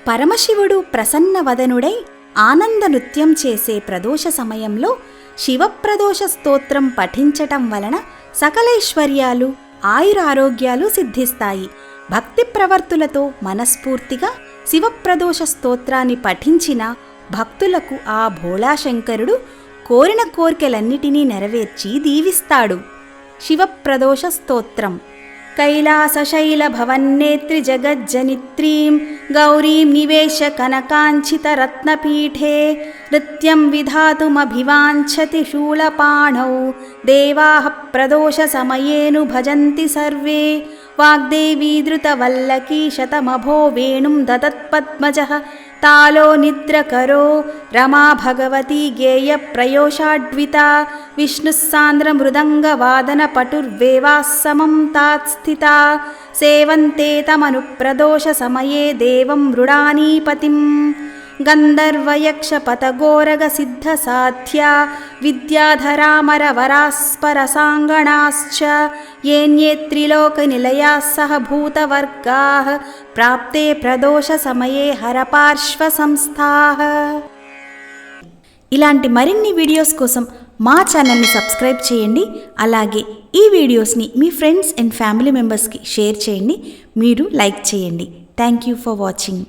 పరమశివుడు ప్రసన్నవదనుడై ఆనంద నృత్యం చేసే ప్రదోష సమయంలో శివప్రదోష స్తోత్రం పఠించటం వలన సకలైశ్వర్యాలు ఆయురారోగ్యాలు సిద్ధిస్తాయి. భక్తి ప్రవర్తులతో మనస్ఫూర్తిగా శివప్రదోష స్తోత్రాన్ని పఠించిన భక్తులకు ఆ భోళాశంకరుడు కోరిన కోర్కెలన్నిటినీ నెరవేర్చి దీవిస్తాడు. శివప్రదోష స్తోత్రం. కైలాసశైలభవన్నేత్రి జగజ్జనిత్రీం గౌరీం నివేశ కనకాంచితరత్నపీఠే నృత్యం విధాతుమభివాంఛతి శూలపాణౌ దేవాః ప్రదోష సమయేను భజంతి సర్వే వాగ్దేవీ ధృతవల్లకీ శతమభో వేణుం దదత్పద్మజః తాలో నిద్రకరో రమా భగవతి గేయ ప్రయోషాడ్వితా విష్ణుః సాంద్ర మృదంగవాదన పటుర్వేవాస్సమం తాత్స్థితా సేవంతే తమను ప్రదోష సమయే దేవం మృడానీపతిం గంధర్వయక్షపతగోరగ సిద్ధ సాధ్యా విద్యాధరామరవరాస్పరసాంగణాశ్చ ఏన్యే త్రిలోకనిలయాः సహ భూతవర్గాः ప్రాప్తే ప్రదోష సమయే హరపార్శ్వ సంస్థాః. ఇలాంటి మరిన్ని వీడియోస్ కోసం మా ఛానల్ని సబ్స్క్రైబ్ చేయండి. అలాగే ఈ వీడియోస్ని మీ ఫ్రెండ్స్ అండ్ ఫ్యామిలీ మెంబర్స్కి షేర్ చేయండి. మీరు లైక్ చేయండి. Thank you for watching.